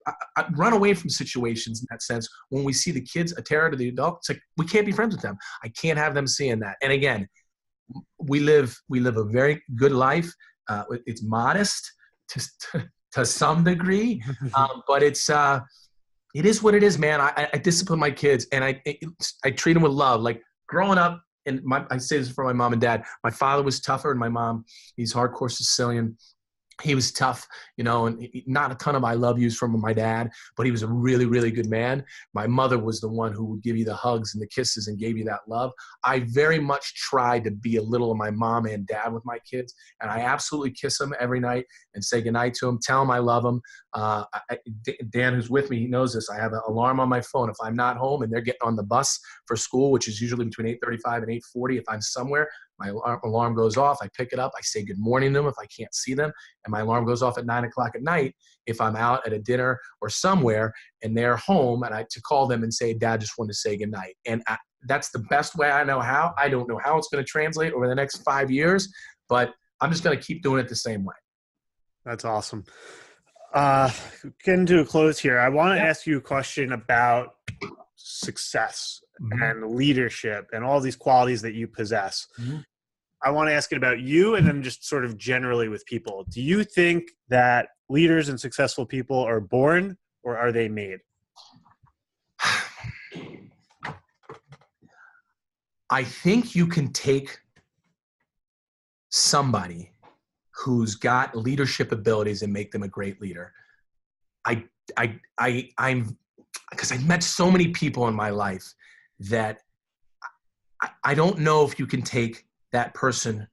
I run away from situations in that sense. When we see the kids a terror to the adult, it's we can't be friends with them. I can't have them seeing that. And again, we live a very good life. It's modest to some degree, but it is what it is, man. I discipline my kids, and I treat them with love. Growing up, and I say this for my mom and dad. My father was tougher than my mom. He's hardcore Sicilian. He was tough, and not a ton of I love yous from my dad, but he was a really, really good man. My mother was the one who would give you the hugs and the kisses and gave you that love. I very much tried to be a little of my mom and dad with my kids, and I absolutely kiss them every night and say goodnight to them, tell them I love them. Dan, who's with me, he knows this. I have an alarm on my phone. If I'm not home and they're getting on the bus for school, which is usually between 8:35 and 8:40, if I'm somewhere, my alarm goes off. I pick it up. I say good morning to them if I can't see them. And my alarm goes off at 9 o'clock at night if I'm out at a dinner or somewhere and they're home, and to call them and say, Dad, just wanted to say goodnight. And that's the best way I know how. I don't know how it's going to translate over the next 5 years, but I'm just going to keep doing it the same way. That's awesome. Getting to a close here, I want to ask you a question about success and leadership and all these qualities that you possess. I want to ask it about you, and then just sort of generally with people. Do you think that leaders and successful people are born, or are they made? I think you can take somebody who's got leadership abilities and make them a great leader. I'm because I've met so many people in my life that I don't know if you can take that person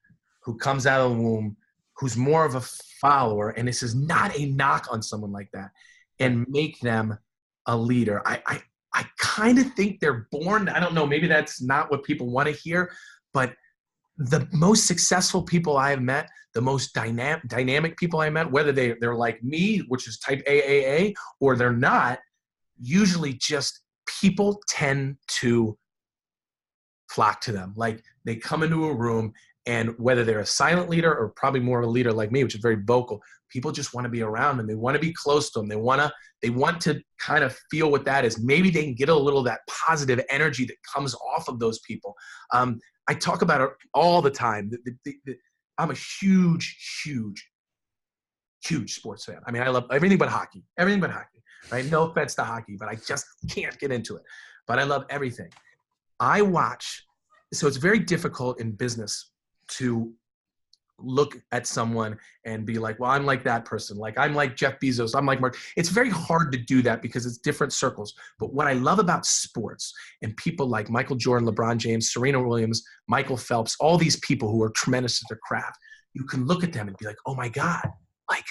who comes out of the womb, who's more of a follower, and this is not a knock on someone like that, and make them a leader. I kind of think they're born. I don't know, maybe that's not what people want to hear, but the most successful people I have met, the most dynamic people I met, whether they're like me, which is type AAA, or they're not, usually just people tend to flock to them. They come into a room, and whether they're a silent leader or probably more of a leader like me, which is very vocal, people just want to be around them. They want to be close to them. They want to kind of feel what that is. Maybe they can get a little of that positive energy that comes off of those people. I talk about it all the time. I'm a huge sports fan. I mean, I love everything but hockey. Right? No offense to hockey, but I just can't get into it. But I love everything. I watch. So it's very difficult in business to look at someone and be like, well, I'm like that person. Like, I'm like Jeff Bezos. I'm like Mark. It's very hard to do that because it's different circles. But what I love about sports and people like Michael Jordan, LeBron James, Serena Williams, Michael Phelps, all these people who are tremendous at their craft, you can look at them and be like, oh my God, like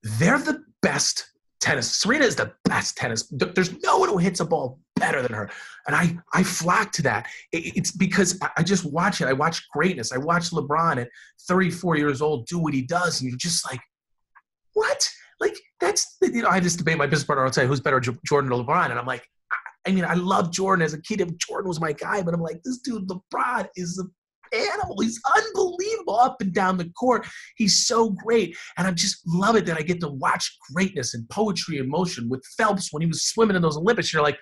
they're the best tennis. Serena is the best tennis. There's no one who hits a ball better than her. And I flock to that. It's because I just watch it. I watch greatness. I watch LeBron at 34 years old do what he does. And you're just like, what? Like, that's, you know, I have this debate, my business partner, I'll tell you, who's better, Jordan or LeBron? And I'm like, I mean, I love Jordan as a kid. Jordan was my guy, but I'm like, this dude, LeBron, is an animal. He's unbelievable up and down the court. He's so great. And I just love it that I get to watch greatness and poetry and motion with Phelps when he was swimming in those Olympics. You're like,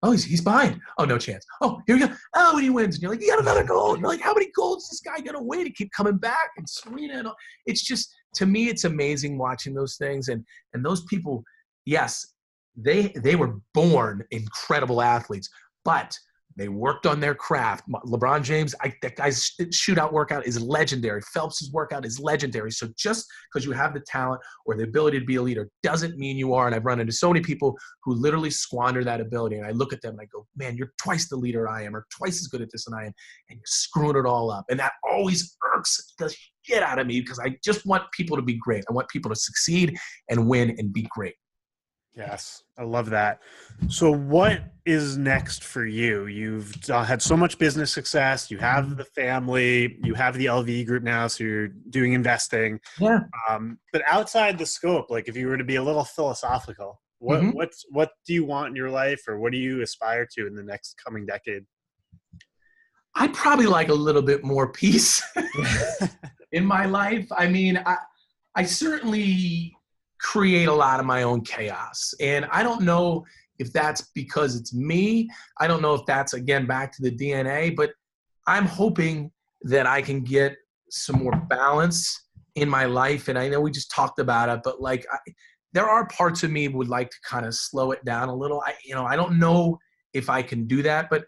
oh, he's behind. Oh, no chance. Oh, here we go. Oh, and he wins. And you're like, you got another gold. And you're like, how many golds is this guy going to win to keep coming back? And Serena and all. It's just, to me, it's amazing watching those things. And those people, yes, they were born incredible athletes, but they worked on their craft. LeBron James, that guy's shootout workout is legendary. Phelps' workout is legendary. So just because you have the talent or the ability to be a leader doesn't mean you are. And I've run into so many people who literally squander that ability. And I look at them and I go, man, you're twice the leader I am, or twice as good at this than I am. And you're screwing it all up. And that always irks the shit out of me because I just want people to be great. I want people to succeed and win and be great. Yes, I love that. So what is next for you? You've had so much business success. You have the family. You have the LV group now, so you're doing investing. Yeah. But outside the scope, like if you were to be a little philosophical, what do you want in your life, or what do you aspire to in the next coming decade? I'd probably like a little bit more peace in my life. I mean, I certainly create a lot of my own chaos. And I don't know if that's because it's me. I don't know if that's, again, back to the DNA, but I'm hoping that I can get some more balance in my life. And I know we just talked about it, but like, there are parts of me would like to kind of slow it down a little. I don't know if I can do that, but,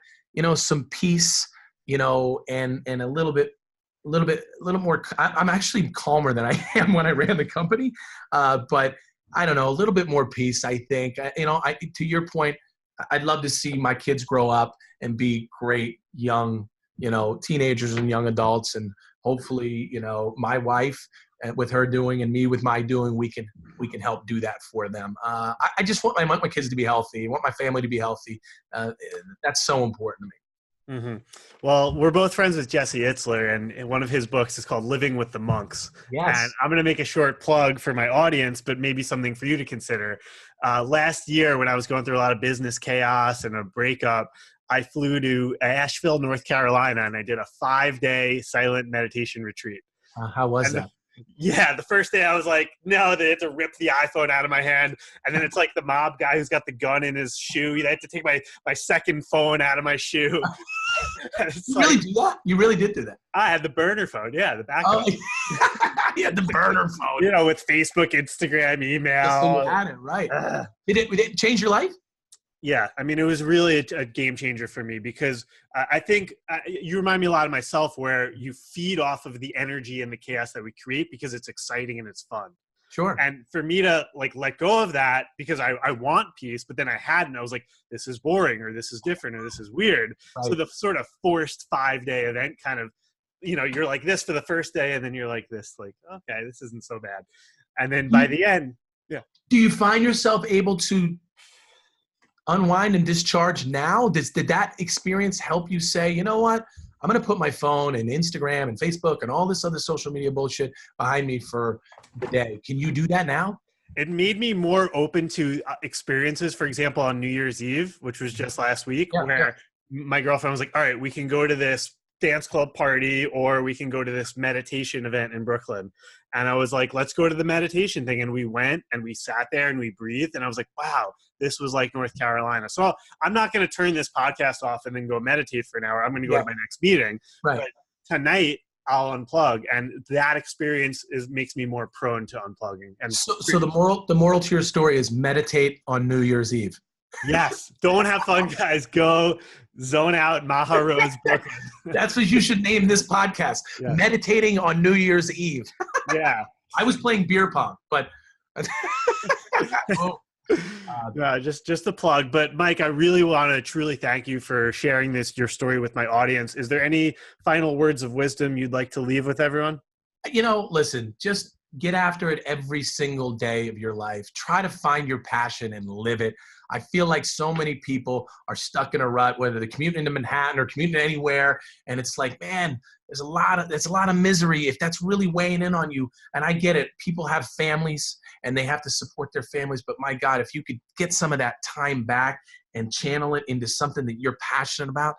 some peace, and a little more. I'm actually calmer than I am when I ran the company, but I don't know, a little bit more peace. I think, to your point, I'd love to see my kids grow up and be great young, teenagers and young adults, and hopefully, my wife with her doing and me with my doing, we can help do that for them. I want my kids to be healthy. I want my family to be healthy. That's so important to me. Mm-hmm. Well, we're both friends with Jesse Itzler, and one of his books is called Living with the Monks. Yes. And I'm going to make a short plug for my audience, but maybe something for you to consider. Last year, when I was going through a lot of business chaos and a breakup, I flew to Asheville, North Carolina, and I did a 5-day silent meditation retreat. How was that? Yeah, the first day I was like, no, they had to rip the iPhone out of my hand. And then it's like the mob guy who's got the gun in his shoe. They had to take my second phone out of my shoe. Really do that? You really did do that? I had the burner phone. Yeah, the backup. Oh, you had the burner phone. With Facebook, Instagram, email. So you had it, right. Did it change your life? Yeah, I mean, it was really a game changer for me because I think you remind me a lot of myself, where you feed off of the energy and the chaos that we create because it's exciting and it's fun. Sure. And for me to let go of that, because I want peace, but then I hadn't, I was like, this is boring, or this is different, or this is weird. Right. So the sort of forced 5-day event kind of, you're like this for the first day, and then you're like this, like, okay, this isn't so bad. And then by the end, yeah. Do you find yourself able to unwind and discharge now? Did that experience help you say, you know what, I'm going to put my phone and Instagram and Facebook and all this other social media bullshit behind me for the day? Can you do that now? It made me more open to experiences. For example, on New Year's Eve, which was just last week, where my girlfriend was like, all right, we can go to this dance club party, or we can go to this meditation event in Brooklyn. And I was like, let's go to the meditation thing. And we went and we sat there and we breathed. And I was like, wow, this was like North Carolina. So I'm not going to turn this podcast off and then go meditate for an hour. I'm going to go to my next meeting. Right. But tonight I'll unplug. And that experience makes me more prone to unplugging. And so the moral to your story is meditate on New Year's Eve. Yes. Don't have fun, guys. Go Zone out, Maha Rose, Brooklyn. That's what you should name this podcast. Yeah. Meditating on New Year's Eve. Yeah. I was playing beer pong, but Yeah, just a plug. But Mike, I really want to truly thank you for sharing your story with my audience. Is there any final words of wisdom you'd like to leave with everyone? Listen, just get after it every single day of your life. Try to find your passion and live it. I feel like so many people are stuck in a rut, whether they're commuting into Manhattan or commuting anywhere. And it's like, man, there's a lot of misery if that's really weighing in on you. And I get it. People have families and they have to support their families. But my God, if you could get some of that time back and channel it into something that you're passionate about,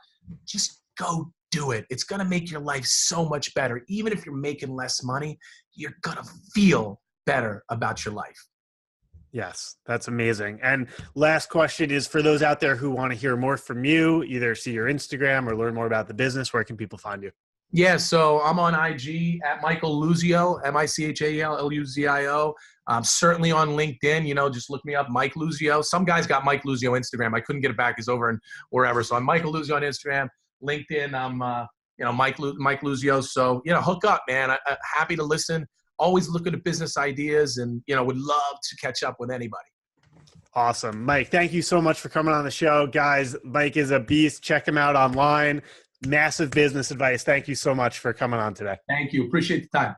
just go do it. It's going to make your life so much better. Even if you're making less money, you're going to feel better about your life. Yes, that's amazing. And last question is for those out there who want to hear more from you, either see your Instagram or learn more about the business, where can people find you? Yeah, so I'm on IG at Michael Luzio, MichaelLuzio. I'm certainly on LinkedIn. Just look me up, Mike Luzio. Some guys got Mike Luzio Instagram. I couldn't get it back. It's over and wherever. So I'm Michael Luzio on Instagram. LinkedIn, I'm Mike Luzio. So hook up, man. I'm happy to listen. Always looking at business ideas, and would love to catch up with anybody. Awesome, Mike. Thank you so much for coming on the show, guys. Mike is a beast. Check him out online. Massive business advice. Thank you so much for coming on today. Thank you. Appreciate the time.